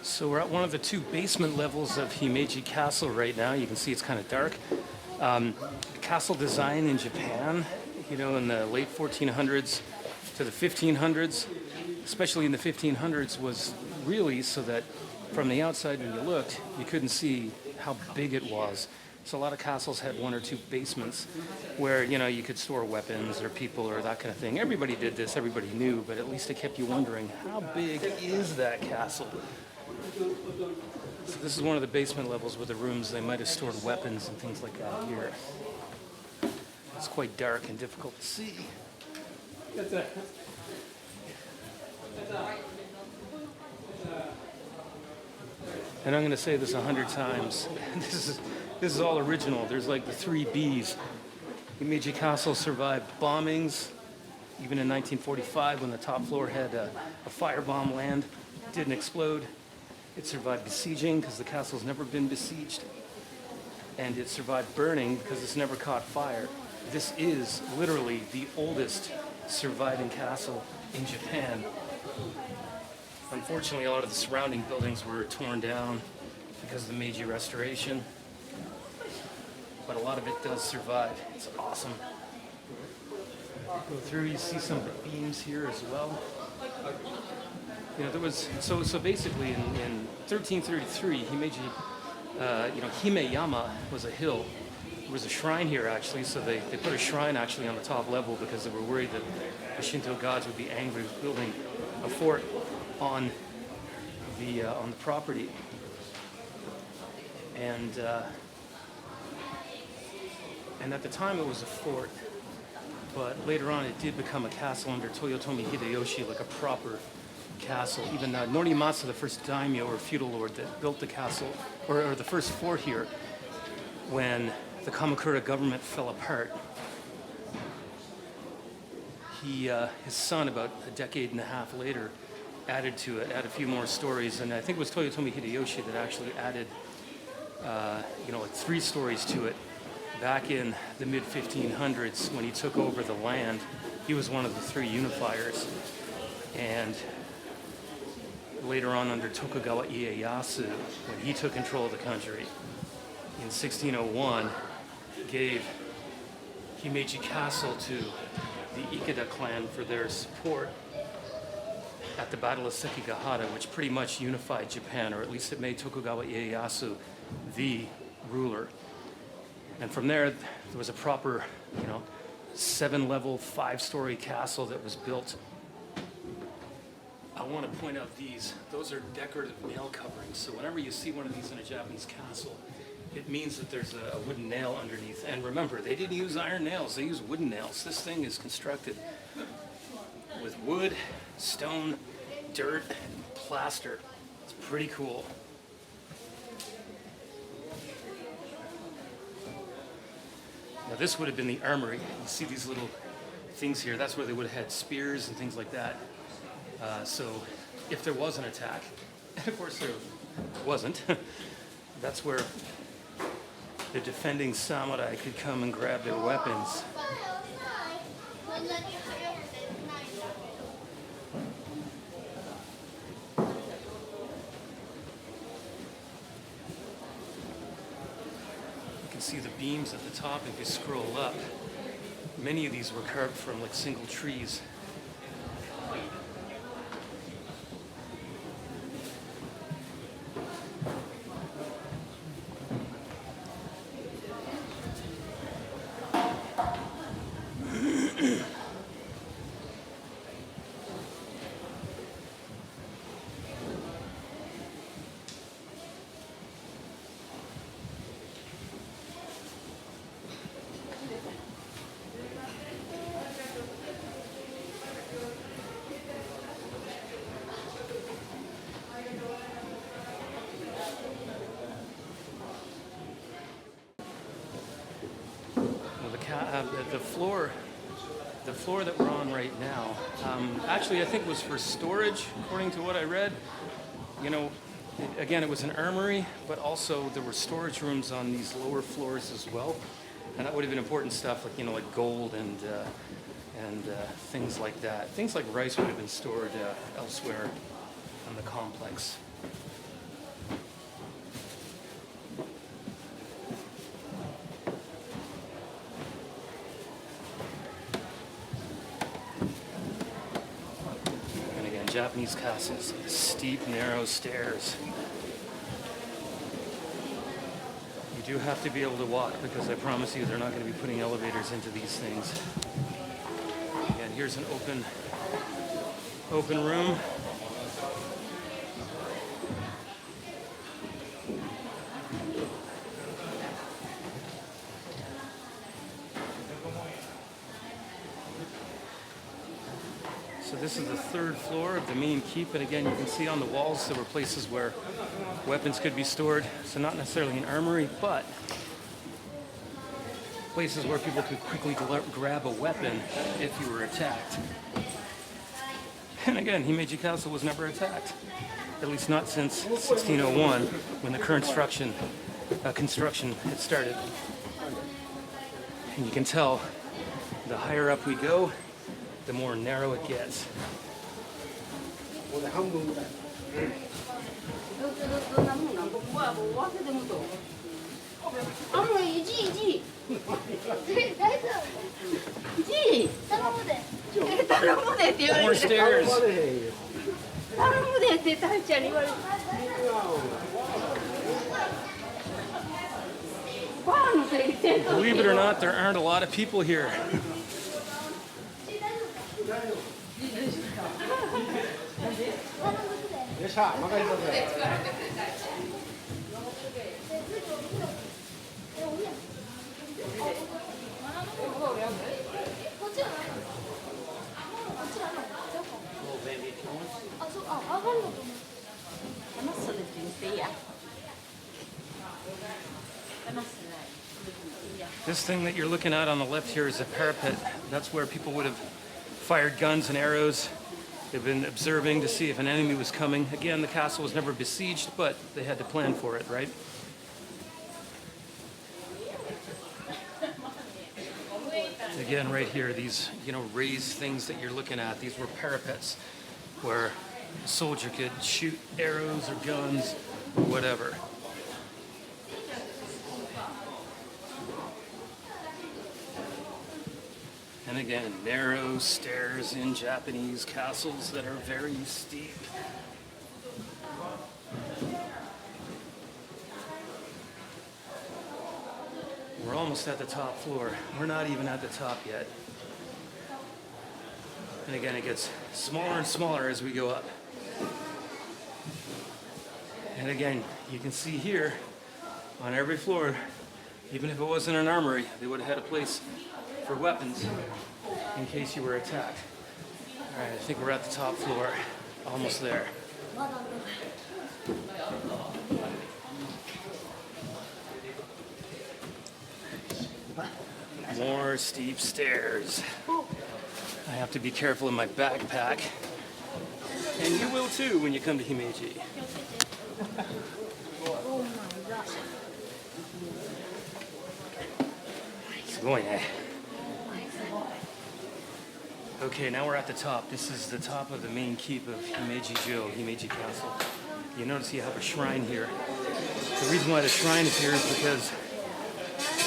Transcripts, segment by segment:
So we're at one of the two basement levels of Himeji Castle right now. You can see it's kind of dark. Castle design in Japan, in the late 1400s to the 1500s, especially in the 1500s, was really so that from the outside when you looked, you couldn't see how big it was. So a lot of castles had one or two basements where, you could store weapons or people or that kind of thing. Everybody did this, everybody knew, but at least it kept you wondering, how big is that castle? So this is one of the basement levels with the rooms. They might have stored weapons and things like that here. It's quite dark and difficult to see. And I'm going to say this 100 times. This is all original. There's like the 3 Bs. Himeji Castle survived bombings, even in 1945 when the top floor had a firebomb land. It didn't explode. It survived besieging because the castle's never been besieged. And it survived burning because it's never caught fire. This is literally the oldest surviving castle in Japan. Unfortunately, a lot of the surrounding buildings were torn down because of the Meiji Restoration. But a lot of it does survive. It's awesome. Go through, you see some of the beams here as well. There was so basically in 1333, Himeyama was a hill. There was a shrine here actually, so they put a shrine actually on the top level because they were worried that the Shinto gods would be angry with building a fort on the property. And at the time it was a fort, but later on it did become a castle under Toyotomi Hideyoshi, like a proper castle. Even Norimasa, the first daimyo or feudal lord that built the castle, or the first fort here, when the Kamakura government fell apart, his son, about a decade and a half later, added to it, added a few more stories, and I think it was Toyotomi Hideyoshi that actually added, like 3 stories to it. Back in the mid-1500s, when he took over the land, he was one of the 3 unifiers, and later on under Tokugawa Ieyasu, when he took control of the country in 1601, gave Himeji Castle to the Ikeda clan for their support at the Battle of Sekigahara, which pretty much unified Japan, or at least it made Tokugawa Ieyasu the ruler. And from there was a proper, 7-level, 5-story castle that was built. I want to point out those are decorative nail coverings. So whenever you see one of these in a Japanese castle, it means that there's a wooden nail underneath. And remember, they didn't use iron nails, they used wooden nails. This thing is constructed with wood, stone, dirt, and plaster. It's pretty cool. Now this would have been the armory. You see these little things here, that's where they would have had spears and things like that. So if there was an attack, and of course there wasn't, that's where the defending samurai could come and grab their weapons. You can see the beams at the top if you scroll up. Many of these were carved from like single trees. The floor that we're on right now, actually I think was for storage, according to what I read. Again, it was an armory, but also there were storage rooms on these lower floors as well. And that would have been important stuff like, like gold and things like that. Things like rice would have been stored elsewhere on the complex. Japanese castles. Steep, narrow stairs. You do have to be able to walk because I promise you they're not going to be putting elevators into these things. And here's an open room. So this is the third floor of the main keep, and again you can see on the walls there were places where weapons could be stored. So not necessarily an armory, but places where people could quickly grab a weapon if you were attacked. And again, Himeji Castle was never attacked, at least not since 1601, when the current construction had started. And you can tell the higher up we go, the more narrow it gets. More stairs. Believe it or not, there aren't a lot of people here. This thing that you're looking at on the left here is a parapet. That's where people would have fired guns and arrows. They've been observing to see if an enemy was coming. Again, the castle was never besieged, but they had to plan for it, right? Again, right here, these, raised things that you're looking at, these were parapets where a soldier could shoot arrows or guns or whatever. And again, narrow stairs in Japanese castles that are very steep. We're almost at the top floor. We're not even at the top yet. And again, it gets smaller and smaller as we go up. And again, you can see here, on every floor, even if it wasn't an armory, they would have had a place for weapons in case you were attacked. All right, I think we're at the top floor, almost there. More steep stairs. I have to be careful in my backpack. And you will too when you come to Himeji. It's going, eh? Okay, now we're at the top. This is the top of the main keep of Himeji-jo, Himeji Castle. You notice you have a shrine here. The reason why the shrine is here is because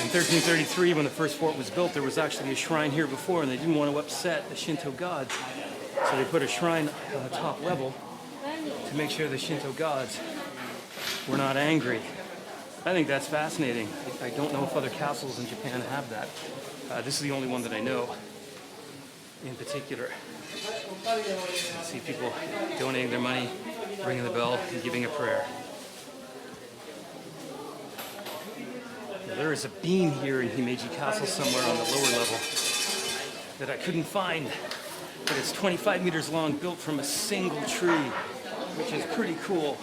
in 1333, when the first fort was built, there was actually a shrine here before, and they didn't want to upset the Shinto gods. So they put a shrine on the top level to make sure the Shinto gods were not angry. I think that's fascinating. I don't know if other castles in Japan have that. This is the only one that I know in particular. You see people donating their money, ringing the bell, and giving a prayer. Now, there is a beam here in Himeji Castle somewhere on the lower level that I couldn't find, but it's 25 meters long, built from a single tree, which is pretty cool.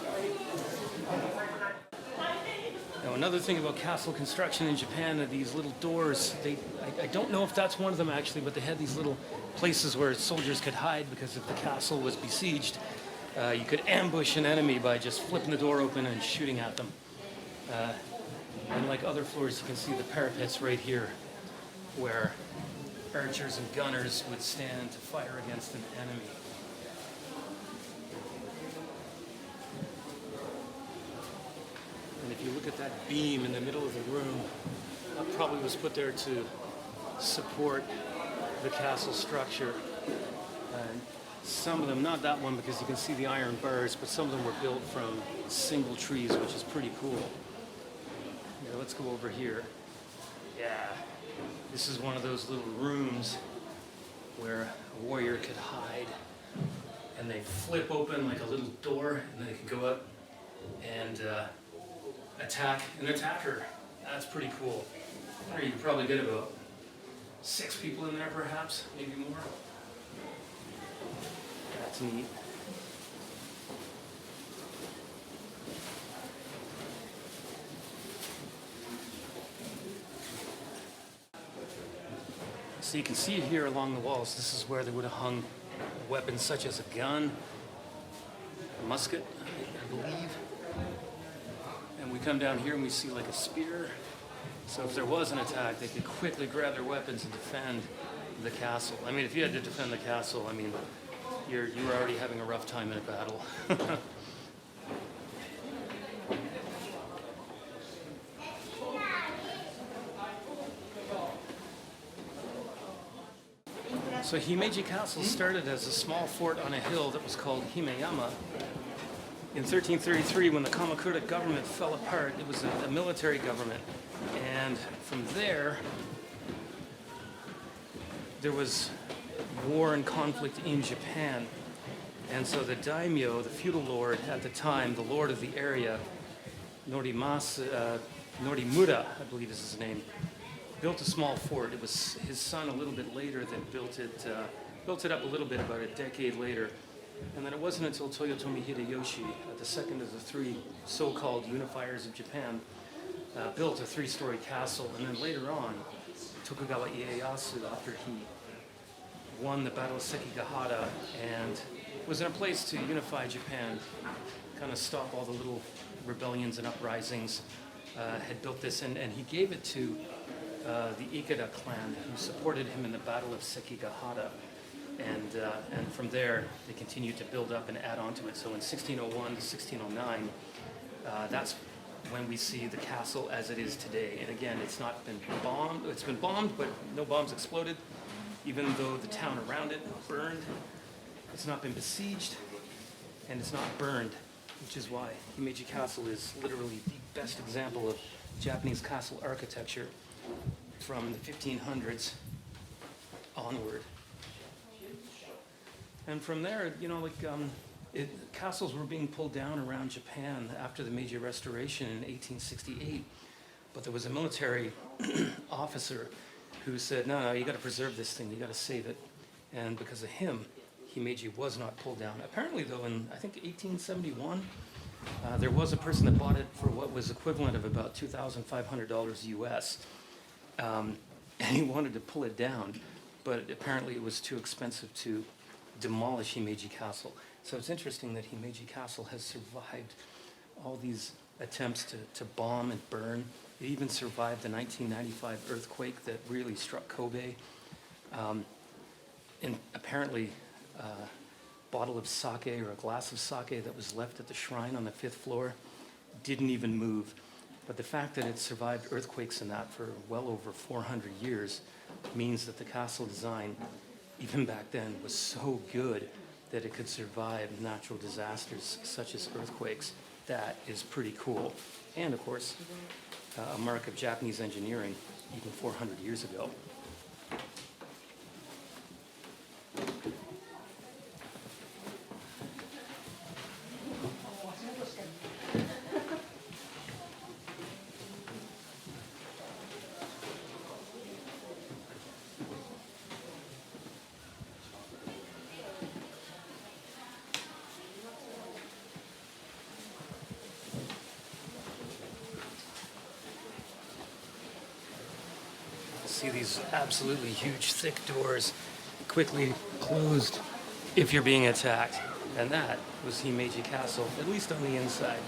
Now, another thing about castle construction in Japan are these little doors. I don't know if that's one of them actually, but they had these little places where soldiers could hide because if the castle was besieged, you could ambush an enemy by just flipping the door open and shooting at them. And like other floors, you can see the parapets right here where archers and gunners would stand to fire against an enemy. And if you look at that beam in the middle of the room, that probably was put there to support the castle structure. And Some of them, not that one because you can see the iron bars, but some of them were built from single trees, which is pretty cool. Here, let's go over here. Yeah, this is one of those little rooms where a warrior could hide, and they flip open like a little door, and then they can go up and attack an attacker. That's pretty cool. Or you could probably get about 6 people in there, perhaps, maybe more. That's neat. So you can see here along the walls, this is where they would have hung weapons such as a gun, a musket, I believe. And we come down here and we see like a spear. So if there was an attack, they could quickly grab their weapons and defend the castle. I mean, if you had to defend the castle, I mean, you were already having a rough time in a battle. So Himeji Castle started as a small fort on a hill that was called Himeyama. In 1333, when the Kamakura government fell apart, it was a military government. And from there was war and conflict in Japan. And so the daimyo, the feudal lord at the time, the lord of the area, Norimura, I believe is his name, built a small fort. It was his son a little bit later that built it up a little bit, about a decade later. And then it wasn't until Toyotomi Hideyoshi, the second of the 3 so-called unifiers of Japan, built a 3-story castle. And then later on, Tokugawa Ieyasu, after he won the Battle of Sekigahara and was in a place to unify Japan, kind of stop all the little rebellions and uprisings, had built this, and he gave it to the Ikeda clan, who supported him in the Battle of Sekigahara. And from there, they continued to build up and add on to it. So in 1601 to 1609, that's when we see the castle as it is today. And again, it's not been bombed. It's been bombed, but no bombs exploded. Even though the town around it burned, it's not been besieged, and it's not burned, which is why Himeji Castle is literally the best example of Japanese castle architecture from the 1500s onward. And from there, you know, like castles were being pulled down around Japan after the Meiji Restoration in 1868. But there was a military officer who said, no, you got to preserve this thing, you got to save it. And because of him, Himeji was not pulled down. Apparently, though, in I think 1871, there was a person that bought it for what was equivalent of about $2,500 US. And he wanted to pull it down, but apparently it was too expensive to demolish Himeji Castle. So it's interesting that Himeji Castle has survived all these attempts to bomb and burn. It even survived the 1995 earthquake that really struck Kobe. And apparently a bottle of sake or a glass of sake that was left at the shrine on the 5th floor didn't even move. But the fact that it survived earthquakes and that for well over 400 years means that the castle design, even back then, was so good that it could survive natural disasters such as earthquakes. That is pretty cool. And of course, a mark of Japanese engineering even 400 years ago. See these absolutely huge, thick doors quickly closed if you're being attacked. And that was Himeji Castle, at least on the inside.